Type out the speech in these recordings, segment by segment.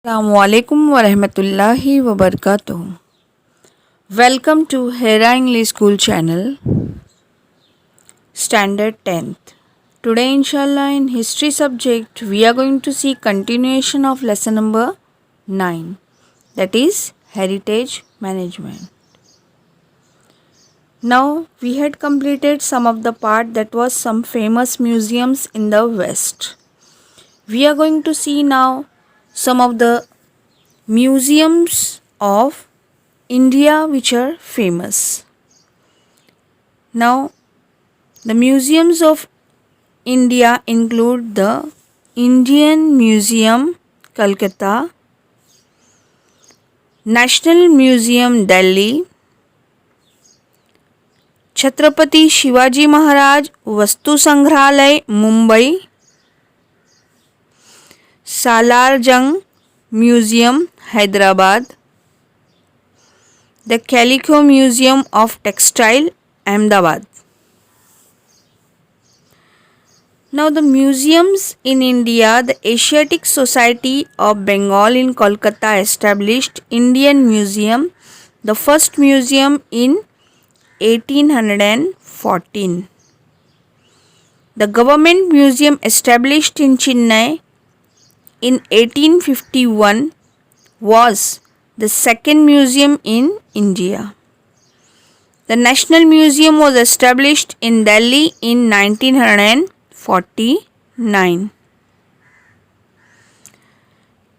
Assalamualaikum warahmatullahi wabarakatuh. Welcome to Hera English School channel, Standard 10th. Today inshallah in history subject we are going to see continuation of lesson number 9, that is heritage management. Now we had completed some of the part that was some famous museums in the west. We are going to see now some of the museums of India which are famous. Now, the museums of India include the Indian Museum, Calcutta, National Museum, Delhi, Chhatrapati Shivaji Maharaj Vastu Sangrahalay, Mumbai, Salar Jung Museum, Hyderabad, the Calico Museum of Textile, Ahmedabad. Now the museums in India, the Asiatic Society of Bengal in Kolkata established Indian Museum, the first museum in 1814. The Government Museum established in Chennai in 1851 was the second museum in India. The National Museum was established in Delhi in 1949.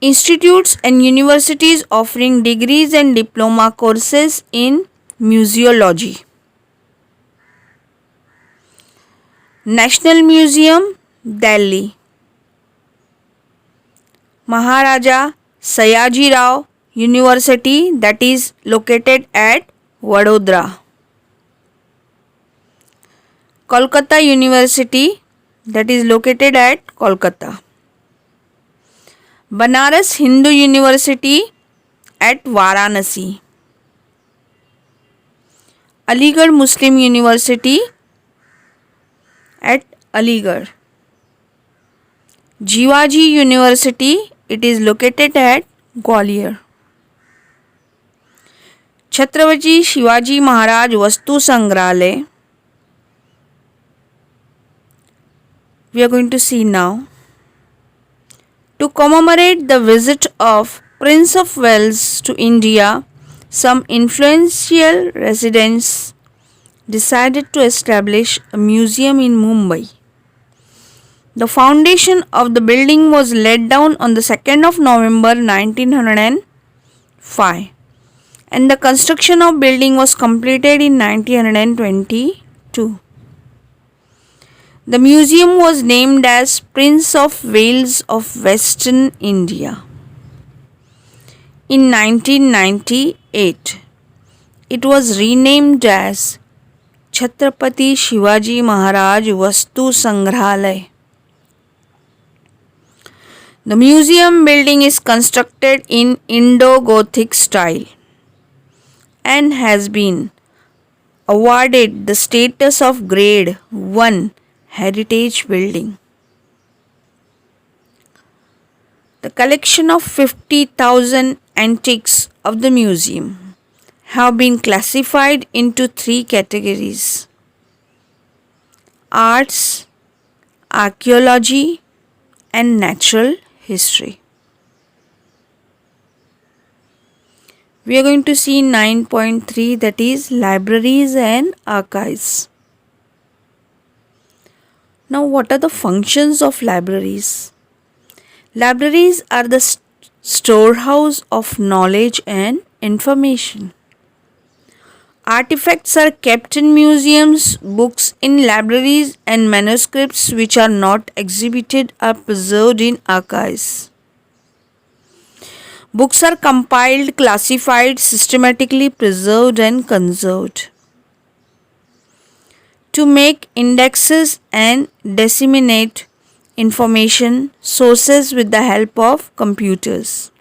Institutes and universities offering degrees and diploma courses in museology. National Museum, Delhi. Maharaja Sayaji Rao University, that is located at Vadodara. Kolkata University, that is located at Kolkata. Banaras Hindu University at Varanasi. Aligarh Muslim University at Aligarh. Jivaji University, it is located at Gwalior. Chhatrapati Shivaji Maharaj Vastu Sangrahalay, we are going to see now. To commemorate the visit of Prince of Wales to India, some influential residents decided to establish a museum in Mumbai. The foundation of the building was laid down on the 2nd of November 1905 and the construction of building was completed in 1922. The museum was named as Prince of Wales of Western India. In 1998, it was renamed as Chhatrapati Shivaji Maharaj Vastu Sangrahalay. The museum building is constructed in Indo-Gothic style and has been awarded the status of Grade 1 Heritage Building. The collection of 50,000 antiques of the museum have been classified into 3 categories: arts, archaeology, and natural history. We are going to see 9.3, that is libraries and archives. Now, what are the functions of libraries? Libraries are the storehouse of knowledge and information. Artifacts are kept in museums, books in libraries, and manuscripts which are not exhibited are preserved in archives. Books are compiled, classified, systematically preserved, and conserved. To make indexes and disseminate information sources with the help of computers.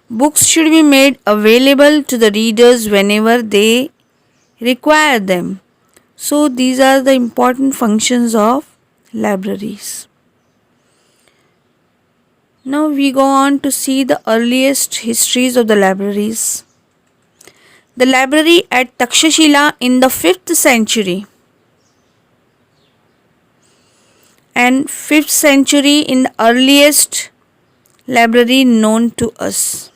Books should be made available to the readers whenever they require them. So these are the important functions of libraries. Now we go on to see the earliest histories of the libraries. The library at Takshashila in the 5th century and 5th century in the earliest library known to us.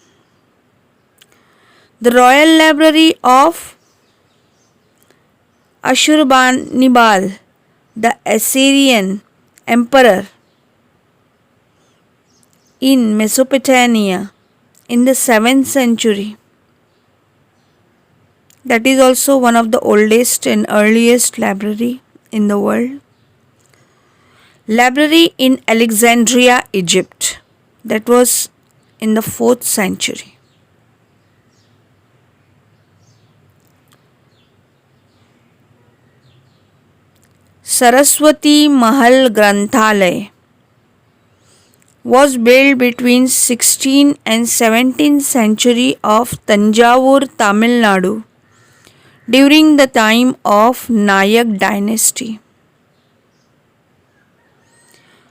The Royal Library of Ashurbanipal, the Assyrian emperor in Mesopotamia in the 7th century. That is also one of the oldest and earliest library in the world. Library in Alexandria, Egypt. That was in the 4th century. Saraswati Mahal Granthalaya was built between 16th and 17th century of Tanjavur, Tamil Nadu during the time of Nayak dynasty.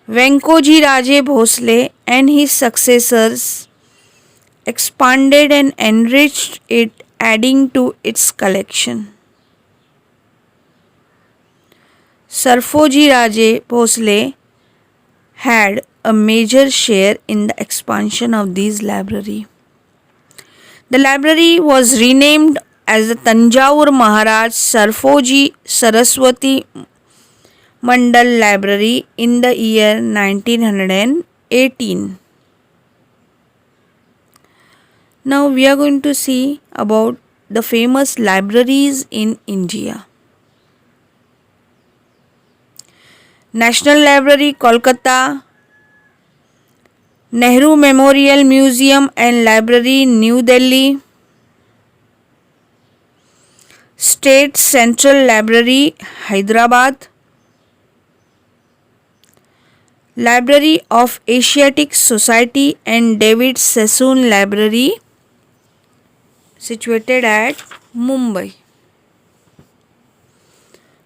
Venkoji Raje Bhosle and his successors expanded and enriched it, adding to its collection. Sarfoji Raje Bhosle had a major share in the expansion of this library. The library was renamed as the Tanjavur Maharaj Sarfoji Saraswati Mandal Library in the year 1918. Now we are going to see about the famous libraries in India. National Library, Kolkata, Nehru Memorial Museum and Library, New Delhi, State Central Library, Hyderabad, Library of Asiatic Society and David Sassoon Library, situated at Mumbai.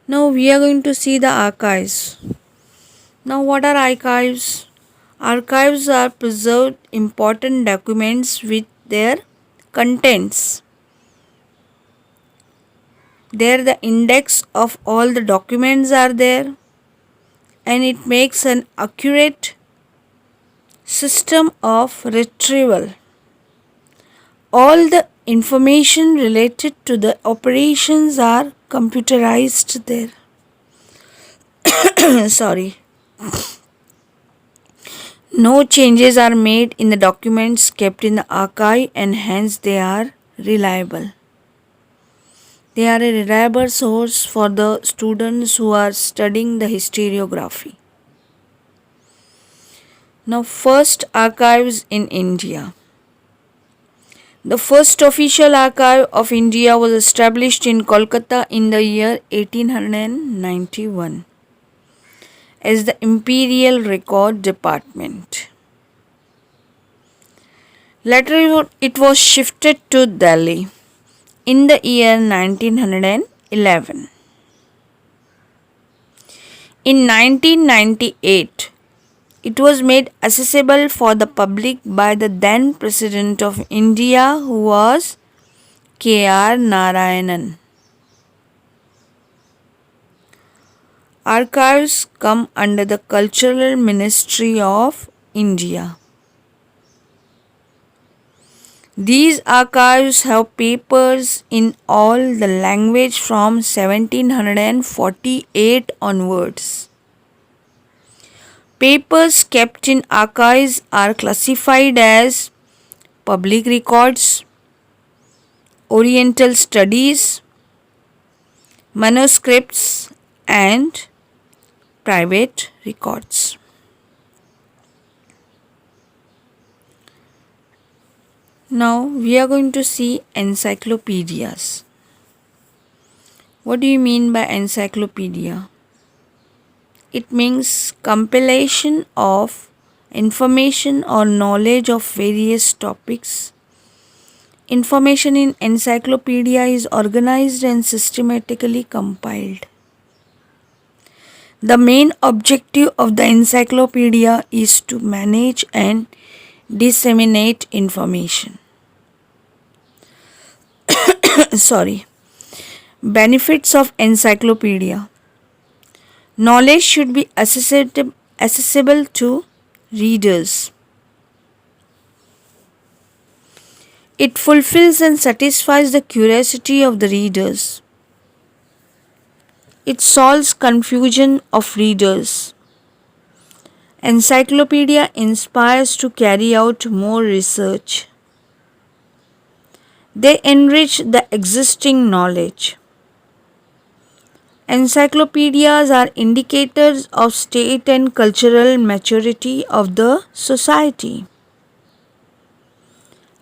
Now we are going to see the archives. Now what are archives? Archives are preserved important documents with their contents. There the index of all the documents are there, and it makes an accurate system of retrieval. All the information related to the operations are computerized there. Sorry. No changes are made in the documents kept in the archive, and hence they are reliable. They are a reliable source for the students who are studying the historiography. Now, first archives in India. The first official archive of India was established in Kolkata in the year 1891 as the Imperial Record Department. Later it was shifted to Delhi in the year 1911. In 1998, it was made accessible for the public by the then President of India, who was K.R. Narayanan. Archives come under the Cultural Ministry of India. These archives have papers in all the language from 1748 onwards. Papers kept in archives are classified as public records, oriental studies, manuscripts, and private records. Now we are going to see encyclopedias. What do you mean by encyclopedia? It means compilation of information or knowledge of various topics. Information in encyclopedia is organized and systematically compiled. The main objective of the encyclopedia is to manage and disseminate information. Sorry. Benefits of encyclopedia. Knowledge should be accessible to readers. It fulfills and satisfies the curiosity of the readers. It solves confusion of readers. Encyclopedia inspires to carry out more research. They enrich the existing knowledge. Encyclopedias are indicators of state and cultural maturity of the society.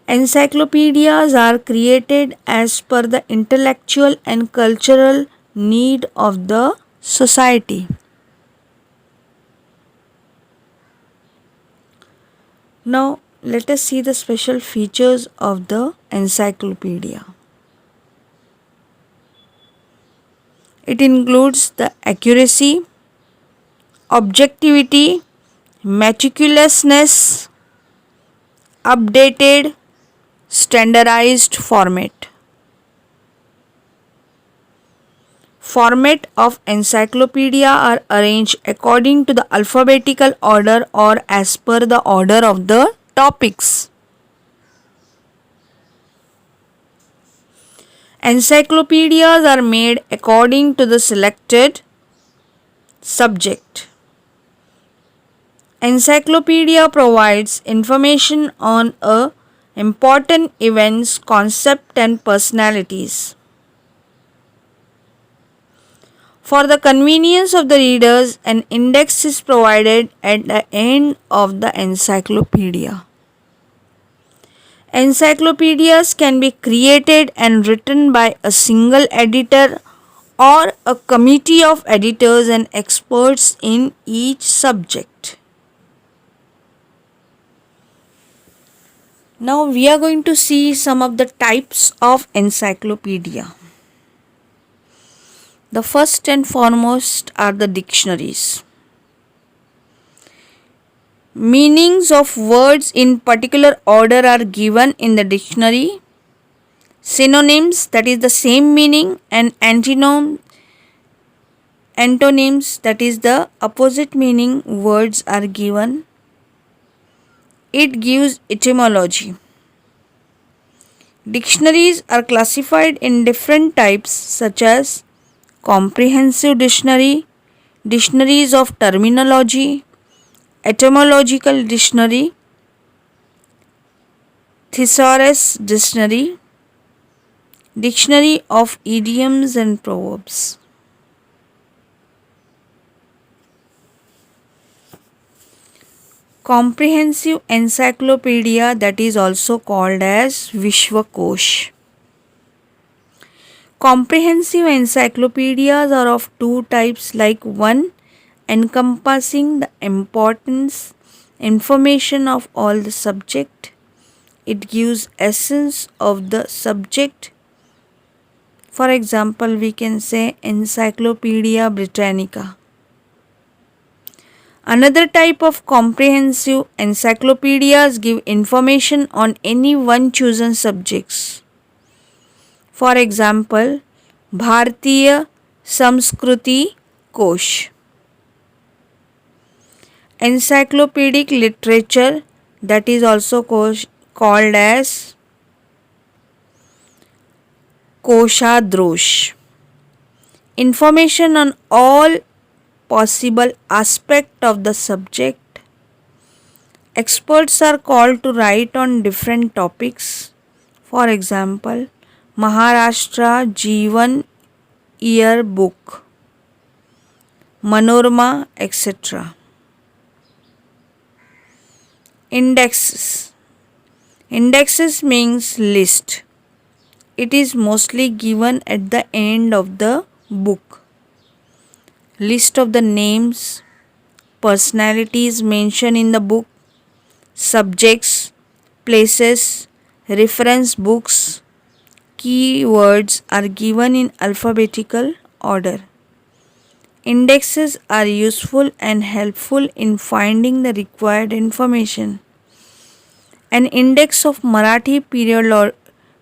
Encyclopedias are created as per the intellectual and cultural need of the society. Now, let us see the special features of the encyclopedia. It includes the accuracy, objectivity, meticulousness, updated, standardized format. Format of encyclopedia are arranged according to the alphabetical order or as per the order of the topics. Encyclopedias are made according to the selected subject. Encyclopedia provides information on important events, concepts and personalities. For the convenience of the readers, an index is provided at the end of the encyclopedia. Encyclopedias can be created and written by a single editor or a committee of editors and experts in each subject. Now we are going to see some of the types of encyclopedia. The first and foremost are the dictionaries. Meanings of words in particular order are given in the dictionary. Synonyms, that is the same meaning, and antonyms, that is the opposite meaning words are given. It gives etymology. Dictionaries are classified in different types such as comprehensive dictionary, dictionaries of terminology, etymological dictionary, thesaurus dictionary, dictionary of idioms and proverbs. Comprehensive encyclopedia, that is also called as Vishwakosh. Comprehensive encyclopedias are of two types, like one encompassing the importance information of all the subject. It gives essence of the subject. For example, we can say Encyclopedia Britannica. Another type of comprehensive encyclopedias give information on any one chosen subjects. For example, Bharatiya Samskruti Kosh. Encyclopedic literature, that is also called as Koshadrosh. Information on all possible aspects of the subject. Experts are called to write on different topics. For example, Maharashtra Jeevan Year Book, Manorama, etc. Indexes. Indexes means list. It is mostly given at the end of the book. List of the names, personalities mentioned in the book, subjects, places, reference books, keywords are given in alphabetical order. Indexes are useful and helpful in finding the required information. An index of Marathi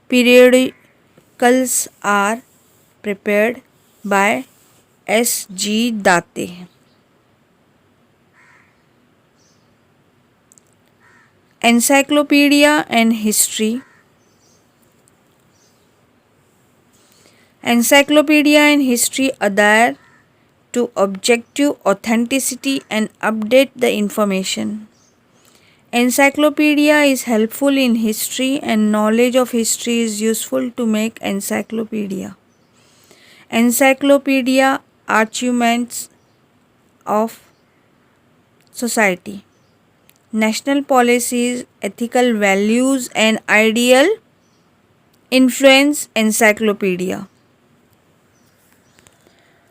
periodicals are prepared by S.G. Date. Encyclopedia and History. Encyclopedia and History adhere to objective authenticity and update the information. Encyclopedia is helpful in history and knowledge of history is useful to make encyclopedia. Encyclopedia achievements of society. National policies, ethical values and ideal influence encyclopedia.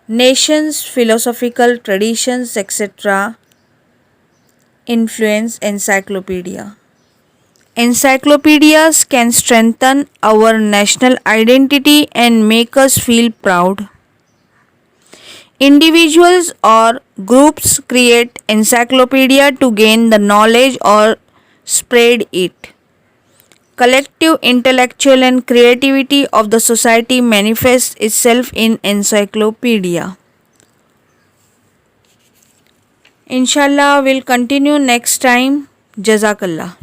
Nations, philosophical traditions, etc. influence encyclopedia. Encyclopedias can strengthen our national identity and make us feel proud. Individuals or groups create encyclopedia to gain the knowledge or spread it. Collective intellectual and creativity of the society manifests itself in encyclopedia. Inshallah, we'll continue next time. Jazakallah.